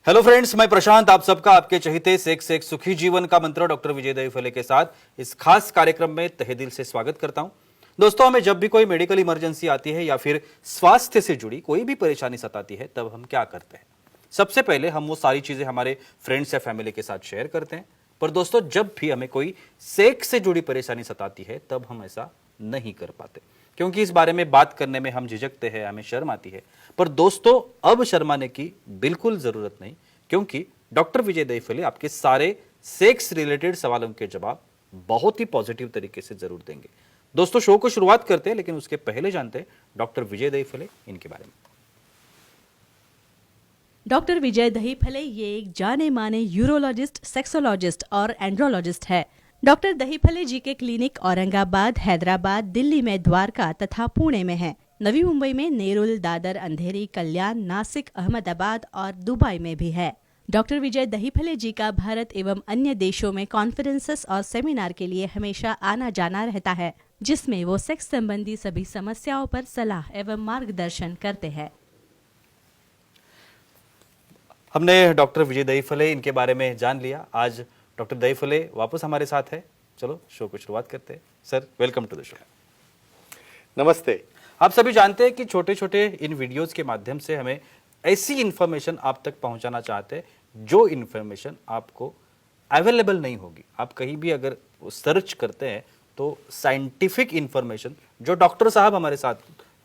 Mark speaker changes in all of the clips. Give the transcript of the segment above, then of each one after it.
Speaker 1: Hello friends, मैं प्रशांत आप सबका आपके चहेते सेक्स एक सुखी जीवन का मंत्र डॉक्टर विजय दहीफले के साथ इस खास कार्यक्रम में तहे दिल से स्वागत करता हूं। दोस्तों, हमें जब भी कोई मेडिकल इमरजेंसी आती है या फिर स्वास्थ्य से जुड़ी कोई भी परेशानी सताती है, तब हम क्या करते हैं? सबसे पहले हम वो सारी चीजें हमारे फ्रेंड्स या फैमिली के साथ शेयर करते हैं। पर दोस्तों, जब भी हमें कोई सेक्स से जुड़ी परेशानी सताती है, तब हम ऐसा नहीं कर पाते, क्योंकि इस बारे में बात करने में हम झिझकते हैं, हमें शर्म आती है। पर दोस्तों, अब शर्माने की बिल्कुल जरूरत नहीं, क्योंकि डॉक्टर विजय दहीफले आपके सारे सेक्स रिलेटेड सवालों के जवाब बहुत ही पॉजिटिव तरीके से जरूर देंगे। दोस्तों, शो को शुरुआत करते हैं, लेकिन उसके पहले जानते हैं डॉक्टर विजय दहीफले इनके बारे में।
Speaker 2: डॉक्टर विजय दहीफले ये एक जाने माने यूरोलॉजिस्ट, सेक्सोलॉजिस्ट और एंड्रोलॉजिस्ट है। डॉक्टर दहीफले जी के क्लिनिक औरंगाबाद, हैदराबाद, दिल्ली में द्वारका तथा पुणे में है। नवी मुंबई में नेरुल, दादर, अंधेरी, कल्याण, नासिक, अहमदाबाद और दुबई में भी है। डॉक्टर विजय दहीफले जी का भारत एवं अन्य देशों में कॉन्फ्रेंसेस और सेमिनार के लिए हमेशा आना जाना रहता है, जिसमें वो सेक्स संबंधी सभी समस्याओं पर सलाह एवं मार्गदर्शन करते हैं।
Speaker 1: हमने डॉक्टर विजय दहीफले इनके बारे में जान लिया। आज डॉक्टर दहीफले वापस हमारे साथ है। चलो शो को शुरुआत करते हैं। Sir, welcome to the show.
Speaker 3: नमस्ते।
Speaker 1: आप सभी जानते हैं कि छोटे छोटे इन वीडियोस के माध्यम से हमें ऐसी इंफॉर्मेशन आप तक पहुंचाना चाहते हैं जो इंफॉर्मेशन आपको अवेलेबल नहीं होगी। आप कहीं भी अगर सर्च करते हैं तो साइंटिफिक इंफॉर्मेशन जो डॉक्टर साहब हमारे साथ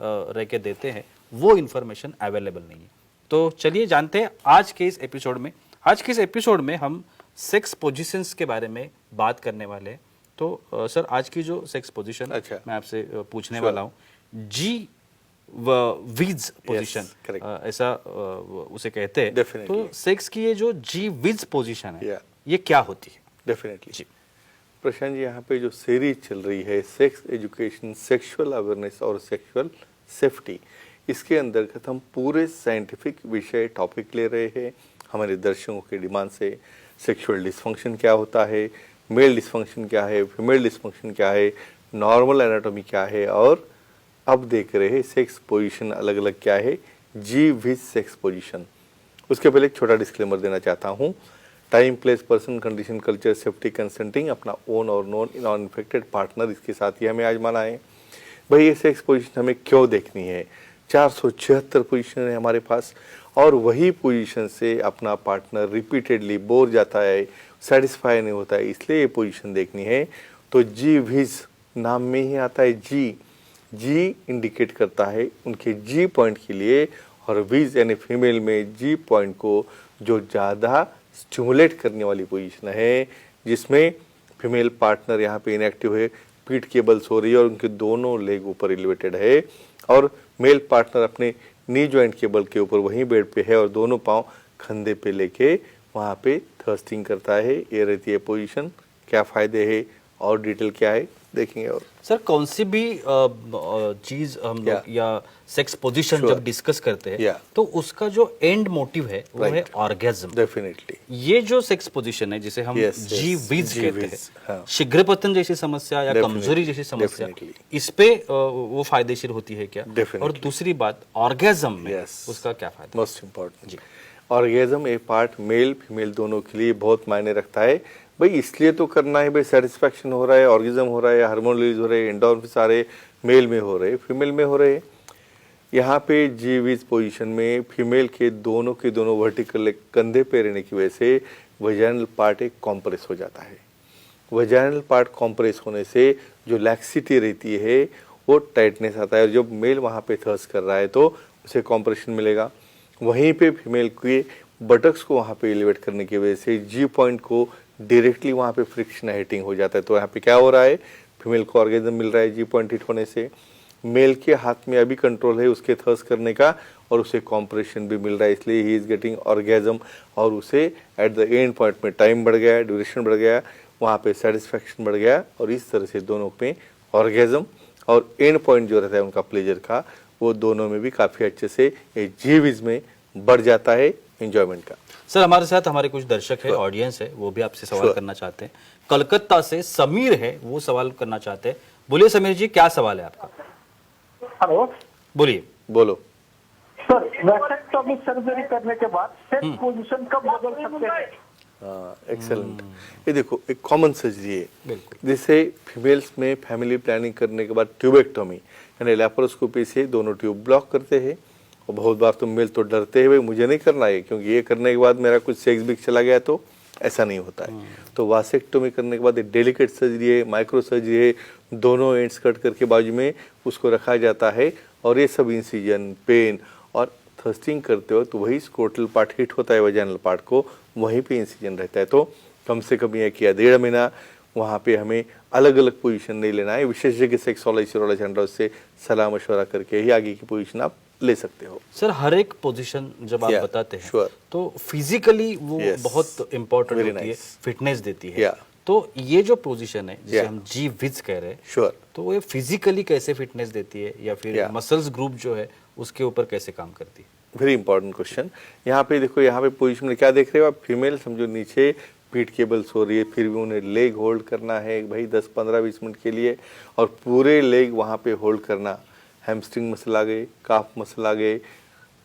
Speaker 1: रह के देते हैं, वो इंफॉर्मेशन अवेलेबल नहीं है। तो चलिए जानते हैं आज के इस एपिसोड में। आज के इस एपिसोड में हम सेक्स पोजीशंस के बारे में बात करने वाले हैं। तो सर, आज की जो सेक्स पोजीशन मैं आपसे पूछने वाला हूँ, जी विज पोजीशन, ऐसा उसे कहते हैं। तो सेक्स की ये जो जी विज पोजीशन है, ये क्या होती है?
Speaker 3: डेफिनेटली जी प्रशांत जी, यहाँ पे जो सीरीज चल रही है सेक्स एजुकेशन, सेक्सुअल अवेयरनेस और सेक्सुअल सेफ्टी, इसके अंतर्गत हम पूरे साइंटिफिक विषय टॉपिक ले रहे हैं। हमारे दर्शकों के डिमांड से सेक्सुअल डिस्फंक्शन क्या होता है, मेल डिस्फंक्शन क्या है, फीमेल डिस्फंक्शन क्या है, नॉर्मल एनाटॉमी क्या है, और अब देख रहे हैं सेक्स पोजीशन अलग अलग क्या है, जी विज सेक्स पोजीशन। उसके पहले एक छोटा डिस्क्लेमर देना चाहता हूँ। Time, place, person, condition, culture, safety, consenting, अपना ओन और नॉन इन्फेक्टेड पार्टनर, इसके साथ ही हमें आजमाना है। भाई, ये सेक्स पोजीशन हमें क्यों देखनी है? 476 पोजीशन है हमारे पास, और वही पोजीशन से अपना पार्टनर रिपीटेडली बोर जाता है, सेटिस्फाई नहीं होता है, इसलिए ये पोजीशन देखनी है। तो जी विज नाम में ही आता है। जी इंडिकेट करता है उनके जी पॉइंट के लिए, और विज यानी फीमेल में जी पॉइंट को जो ज़्यादा स्टिमुलेट करने वाली पोजीशन है, जिसमें फीमेल पार्टनर यहाँ पे इनएक्टिव है, पीठ केबल सो रही है और उनके दोनों लेग ऊपर एलिवेटेड है, और मेल पार्टनर अपने नी जॉइंट केबल के ऊपर वहीं बेड पे है और दोनों पांव कंधे पे लेके वहाँ पे थर्स्टिंग करता है। ये रहती है पोजीशन। क्या फायदे है और डिटेल क्या है देखेंगे। और
Speaker 1: सर, कौन सी भी चीज हम लोग या सेक्स पोजीशन जब डिस्कस करते हैं, तो उसका जो एंड मोटिव है वो है ऑर्गेज्म।
Speaker 3: डेफिनेटली
Speaker 1: ये जो सेक्स पोजीशन है, जिसे हम जी विज कहते हैं, शीघ्रपतन जैसी समस्या या कमजोरी जैसी समस्या, इस पे वो फायदेशीर होती है क्या? और दूसरी बात, ऑर्गेज्म में उसका क्या फायदा?
Speaker 3: मोस्ट इम्पोर्टेंट जी, ऑर्गेज्म एक पार्ट मेल फीमेल दोनों के लिए बहुत मायने रखता है। भाई, इसलिए तो करना है, भाई सेटिस्फैक्शन हो रहा है, ऑर्गेज्म हो रहा है, हार्मोन रिलीज हो रहे हैं, एंडोर्फिन सारे मेल में हो रहे हैं, फीमेल में हो रहे हैं। यहाँ पे जी विज पोजीशन में फीमेल के दोनों वर्टिकल कंधे पे रहने की वजह से वजाइनल पार्ट एक कॉम्प्रेस हो जाता है। वजाइनल पार्ट कॉम्प्रेस होने से जो लैक्सिटी रहती है वो टाइटनेस आता है, और जब मेल वहाँ पे थर्स्ट कर रहा है तो उसे कॉम्प्रेशन मिलेगा। वहीं पे फीमेल के बटक्स को वहाँ पे एलिवेट करने की वजह से जी पॉइंट को डायरेक्टली वहाँ पे फ्रिक्शन हिटिंग हो जाता है। तो यहाँ पे क्या हो रहा है, फीमेल को ऑर्गेज्म मिल रहा है जी पॉइंट हिट होने से। मेल के हाथ में अभी कंट्रोल है उसके थर्स्ट करने का, और उसे कॉम्प्रेशन भी मिल रहा है, इसलिए ही इज गेटिंग ऑर्गेज्म। और उसे एट द एंड पॉइंट में टाइम बढ़ गया, ड्यूरेशन बढ़ गया, वहाँ पे सेटिस्फैक्शन बढ़ गया, और इस तरह से दोनों में ऑर्गेज्म और एंड पॉइंट जो रहता है उनका प्लेजर का, वो दोनों में भी काफ़ी अच्छे से जी विज में बढ़ जाता है एंजॉयमेंट का।
Speaker 1: सर, हमारे साथ हमारे कुछ दर्शक है, ऑडियंस है, वो भी आपसे सवाल करना चाहते हैं। कलकत्ता से समीर है, वो सवाल करना चाहते हैं। बोलिए समीर जी, क्या सवाल है आपका?
Speaker 4: हेलो,
Speaker 1: बोलिए।
Speaker 3: बोलो।
Speaker 4: सर वैसेक्टोमी सर्जरी करने के बाद सेक्स पोजीशन कब बदल सकते हैं?
Speaker 3: एक्सेलेंट। ये देखो एक कॉमन सर्जरी है,
Speaker 1: बिल्कुल।
Speaker 3: जैसे फीमेल्स में फैमिली प्लानिंग करने के बाद ट्यूबेक्टोमी यानी लैप्रोस्कोपी से दोनों ट्यूब ब्लॉक करते हैं। और बहुत बार तो मेल तो डरते हैं, भाई मुझे नहीं करना है क्योंकि ये करने के बाद मेरा कुछ सेक्स भी चला गया, तो ऐसा नहीं होता है। तो वासेक्टोमी करने के बाद एक डेलिकेट सर्जरी है, माइक्रो सर्जरी है, दोनों एंड्स कट करके बाजू में उसको रखा जाता है। और ये सब इंसिजन, पेन और थर्स्टिंग करते वक्त वही स्क्रोटल पार्ट हिट होता है वजाइनल पार्ट को, वहीं पे इंसिजन रहता है। तो कम से कम यह किया 1.5 महीना वहाँ पे हमें अलग अलग पोजीशन नहीं लेना है, विशेषज्ञ सेक्सोलॉजिस्ट यूरोलॉजिस्ट एंड्रोलॉजिस्ट से सलाह मशवरा करके ही आगे की पोजीशन आप ले सकते हो।
Speaker 1: सर हर एक पोजीशन जब आप
Speaker 3: Yeah,
Speaker 1: बताते हैं
Speaker 3: sure.
Speaker 1: तो फिजिकली वो
Speaker 3: Yes.
Speaker 1: बहुत इम्पोर्टेंट
Speaker 3: Very
Speaker 1: होती है,
Speaker 3: nice.
Speaker 1: फिटनेस देती है।
Speaker 3: Yeah.
Speaker 1: तो ये जो पोजीशन है जिसे
Speaker 3: Yeah.
Speaker 1: हम जी विज कह रहे हैं,
Speaker 3: श्योर।
Speaker 1: तो वो फिजिकली कैसे फिटनेस देती है या फिर
Speaker 3: Yeah.
Speaker 1: मसल्स ग्रुप जो है उसके ऊपर कैसे काम करती है?
Speaker 3: Very important question. यहाँ पे देखो, यहाँ पे पोजीशन में क्या देख रहे हो आप, फीमेल समझो नीचे पीठ केबल सो रही है, फिर भी उन्हें लेग होल्ड करना है भाई 10-15-20 मिनट के लिए, और पूरे लेग वहाँ पे होल्ड करना। हैमस्ट्रिंग मसल आ गए, काफ मसल आ गए,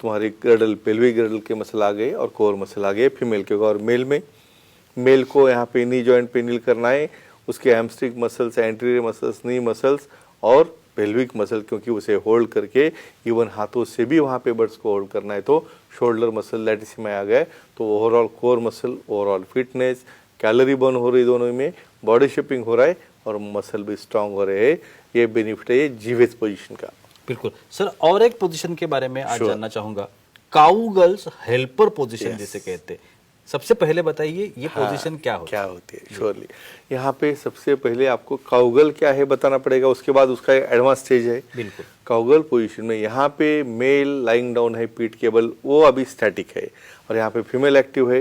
Speaker 3: तुम्हारे गर्डल, पेल्विक गर्डल के मसल आ गए और कोर मसल आ गए फीमेल के। और मेल को यहाँ पे नी जॉइंट पे नील करना है, उसके हैमस्ट्रिंग मसल्स, एंटीरियर मसल्स, नी मसल्स और पेल्विक मसल, क्योंकि उसे होल्ड करके इवन हाथों से भी वहाँ पे बर्ड्स को होल्ड करना है। तो शोल्डर मसल, लैटिसिमा आ गए, तो overall core muscle, overall fitness, calorie burn हो रही है दोनों में, बॉडी शेपिंग हो रहा है और मसल भी स्ट्रांग हो रहे हैं। ये बेनिफिट है ये जीवेज पोजीशन का।
Speaker 1: बिल्कुल सर, और एक पोजीशन के बारे में आज
Speaker 3: Sure.
Speaker 1: जानना चाहूंगा, काउगर्ल्स हेल्पर पोजीशन
Speaker 3: Yes.
Speaker 1: जिसे कहते हैं। सबसे पहले बताइए ये पोजीशन क्या होती
Speaker 3: क्या होती है? श्योरली यहाँ पे सबसे पहले आपको काउगल क्या है बताना पड़ेगा, उसके बाद उसका एडवांस स्टेज है।
Speaker 1: बिल्कुल।
Speaker 3: काउगल पोजीशन में यहाँ पे मेल लाइंग डाउन है, पीठ केबल वो अभी स्टैटिक है, और यहाँ पे फीमेल एक्टिव है।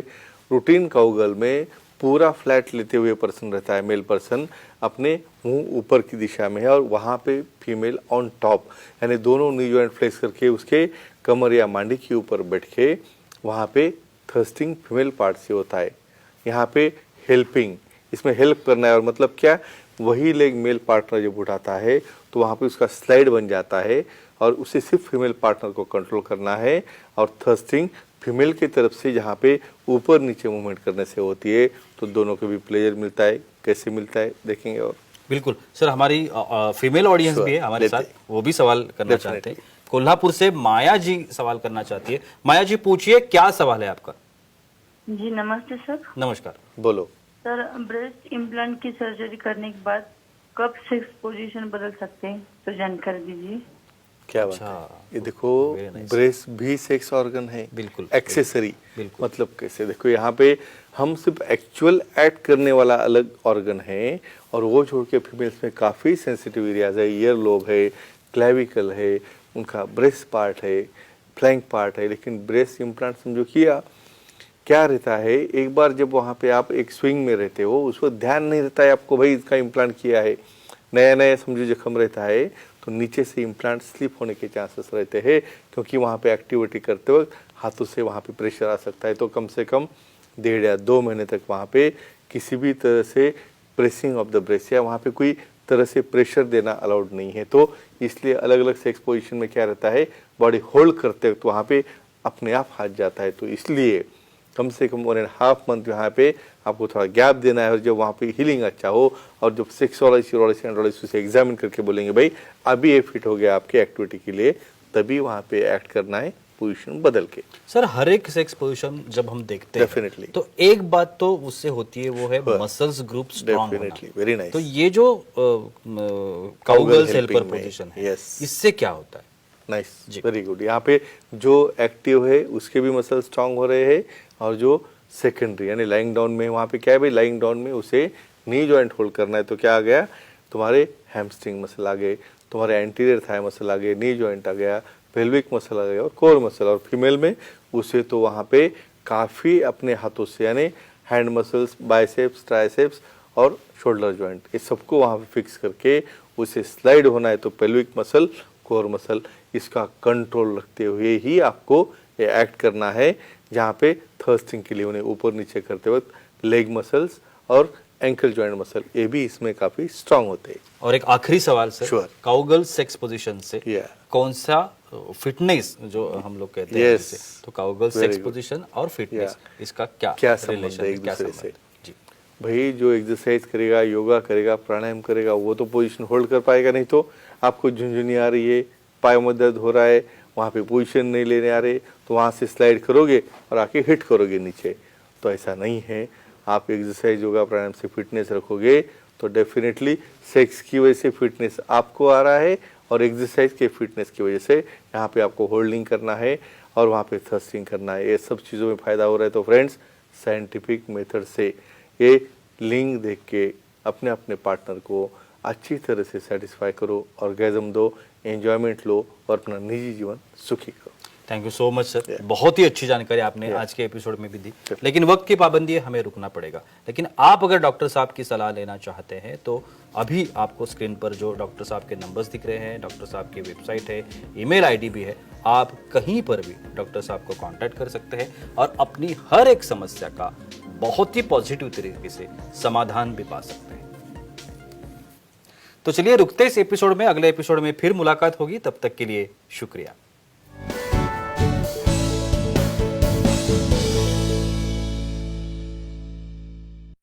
Speaker 3: रूटीन काउगल में पूरा फ्लैट लेते हुए पर्सन रहता है, मेल पर्सन अपने मुंह ऊपर की दिशा में है, और वहाँ पे फीमेल ऑन टॉप, यानी दोनों नी जॉइंट फ्लेक्स करके उसके कमर या मांडी के ऊपर बैठ के वहाँ पे थर्स्टिंग फीमेल पार्ट से होता है। यहाँ पे हेल्पिंग, इसमें हेल्प करना है, और मतलब क्या, वही लेग मेल पार्टनर जब उठाता है तो वहाँ पे उसका स्लाइड बन जाता है, और उसे सिर्फ फीमेल पार्टनर को कंट्रोल करना है। और थर्स्टिंग फीमेल की तरफ से जहाँ पे ऊपर नीचे मूवमेंट करने से होती है, तो दोनों को भी प्लेजर मिलता है। कैसे मिलता है देखेंगे। और
Speaker 1: बिल्कुल सर, हमारी फीमेल ऑडियंस
Speaker 3: Sure,
Speaker 1: भी है हमारे
Speaker 3: लेते
Speaker 1: साथ,
Speaker 3: हैं।
Speaker 1: वो भी सवाल करना
Speaker 3: Definitely.
Speaker 1: चाहते हैं। कोल्हापुर से माया जी सवाल करना चाहती है। माया जी पूछिए, क्या सवाल है आपका?
Speaker 5: जी नमस्ते सर।
Speaker 1: नमस्कार।
Speaker 3: बोलो।
Speaker 5: सर ब्रेस्ट इम्प्लांट की सर्जरी करने के बाद कब सेक्स पोजीशन बदल सकते हैं, तो जानकारी दीजिए।
Speaker 3: क्या बात
Speaker 1: अच्छा,
Speaker 3: है। ये देखो,
Speaker 1: very nice.
Speaker 3: ब्रेस्ट भी सेक्स ऑर्गन है,
Speaker 1: बिल्कुल,
Speaker 3: एक्सेसरी।
Speaker 1: बिल्कुल।
Speaker 3: मतलब कैसे, देखो यहाँ पे हम सिर्फ एक्चुअल एक्ट करने वाला अलग ऑर्गन है, और वो छोड़ के फीमेल्स में काफ़ी सेंसिटिव एरियाज है, ईयर लोब है, क्लेविकल है, उनका ब्रेस्ट पार्ट है, फ्लैंक पार्ट है। लेकिन ब्रेस्ट इम्प्लांट समझो किया, क्या रहता है, एक बार जब वहाँ पे आप एक स्विंग में रहते हो, उस वक्त ध्यान नहीं रहता है आपको भाई इसका इम्प्लांट किया है, नया नया समझो जख्म रहता है, तो नीचे से इम्प्लांट स्लिप होने के चांसेस रहते हैं, क्योंकि वहाँ पे एक्टिविटी करते वक्त हाथों से वहाँ पे प्रेशर आ सकता है। तो कम से कम 1.5 या 2 महीने तक वहाँ पे किसी भी तरह से प्रेसिंग ऑफ द ब्रेस्ट या वहाँ पे कोई तरह से प्रेशर देना अलाउड नहीं है। तो इसलिए अलग अलग सेक्स पोजीशन में क्या रहता है, बॉडी होल्ड करते वक्त वहाँ पे अपने आप हाथ जाता है। तो इसलिए कम से कम 1.5 मंथ यहाँ पे आपको थोड़ा गैप देना है, और जब वहाँ पे हीलिंग अच्छा हो, और जब सेक्सोलॉजिस्ट, यूरोलॉजिस्ट, एंड्रोलॉजिस्ट उसे एग्जामिन करके बोलेंगे भाई अभी ये फिट हो गया आपके एक्टिविटी के लिए, तभी वहाँ पे एक्ट करना है पोजीशन बदल के।
Speaker 1: सर हर एक सेक्स पोजीशन जब हम देखते हैं
Speaker 3: Definitely.
Speaker 1: तो एक बात तो उससे होती है, वो है
Speaker 3: Sure.
Speaker 1: Muscles group strong
Speaker 3: Definitely, very nice.
Speaker 1: तो ये जो काउगर्ल्स हेल्पर
Speaker 3: helping में,
Speaker 1: पोजीशन है,
Speaker 3: yes.
Speaker 1: इससे क्या होता है?
Speaker 3: नाइस,
Speaker 1: जी।
Speaker 3: Very good. यहाँ पे जो एक्टिव है उसके भी मसल स्ट्रांग हो रहे हैं, और जो सेकेंडरी यानी लाइंग डाउन में, वहाँ पे क्या है भाई, लाइंग डाउन में उसे नी जॉइंट होल्ड करना है, तो क्या आ गया, तुम्हारे हैमस्ट्रिंग मसल आ गए, तुम्हारे एंटीरियर थाई मसल आ गए, नी जॉइंट आ गया, पेल्विक मसल आ गया और कोर मसल। और फीमेल में उसे तो वहाँ पे काफ़ी अपने हाथों से यानी हैंड मसल्स, बाइसेप्स, ट्राइसेप्स और शोल्डर जॉइंट, ये सबको वहाँ पे फिक्स करके उसे स्लाइड होना है। तो पेल्विक मसल, कोर मसल, इसका कंट्रोल रखते हुए ही आपको ये एक्ट करना है, जहाँ पे थर्स्टिंग के लिए उन्हें ऊपर नीचे करते वक्त लेग मसल्स और एंकल जॉइंट मसल, ये भी इसमें काफी स्ट्रांग होते हैं।
Speaker 1: और एक आखिरी सवाल sir,
Speaker 3: Sure.
Speaker 1: Cowgirl sex position से
Speaker 3: Yeah.
Speaker 1: कौन सा फिटनेस जो हम लोग कहते हैं
Speaker 3: Yes.
Speaker 1: जिसे, तो cowgirl
Speaker 3: Very
Speaker 1: sex
Speaker 3: good.
Speaker 1: Position और फिटनेस
Speaker 3: Yeah.
Speaker 1: इसका क्या
Speaker 3: क्या संबंध
Speaker 1: relation
Speaker 3: है एक
Speaker 1: क्या
Speaker 3: दूसरे
Speaker 1: संबंध
Speaker 3: से?
Speaker 1: है? जी
Speaker 3: भाई जो एक्सरसाइज करेगा, योगा करेगा, प्राणायाम करेगा, वो तो पोजीशन होल्ड कर पाएगा। नहीं तो आपको झुंझुनी आ रही है, पायों में दर्द हो रहा है, वहाँ पे पोजीशन नहीं लेने आ रहे, तो वहाँ से स्लाइड करोगे और आके हिट करोगे नीचे। तो ऐसा नहीं है। आप एक्सरसाइज, योगा, प्राणायाम से फिटनेस रखोगे तो डेफिनेटली सेक्स की वजह से फिटनेस आपको आ रहा है और एक्सरसाइज के फिटनेस की वजह से यहाँ पे आपको होल्डिंग करना है और वहाँ पे थ्रस्टिंग करना है। ये सब चीज़ों में फ़ायदा हो रहा है। तो फ्रेंड्स, साइंटिफिक मेथड से ये लिंग देख के अपने अपने पार्टनर को अच्छी तरह से सेटिस्फाई करो, ऑर्गेजम दो, एंजॉयमेंट लो और अपना निजी जीवन सुखी करो।
Speaker 1: Thank you so much sir, बहुत ही अच्छी जानकारी आपने आज के एपिसोड में भी दी। लेकिन वक्त की पाबंदी है, हमें रुकना पड़ेगा। लेकिन आप अगर डॉक्टर साहब की सलाह लेना चाहते हैं तो अभी आपको स्क्रीन पर जो डॉक्टर साहब के नंबर्स दिख रहे हैं, डॉक्टर साहब की वेबसाइट है, ईमेल आईडी भी है, आप कहीं पर भी डॉक्टर साहब को कांटेक्ट कर सकते हैं और अपनी हर एक समस्या का बहुत ही पॉजिटिव तरीके से समाधान भी पा सकते हैं। तो चलिए रुकते इस एपिसोड में, अगले एपिसोड में फिर मुलाकात होगी। तब तक के लिए शुक्रिया।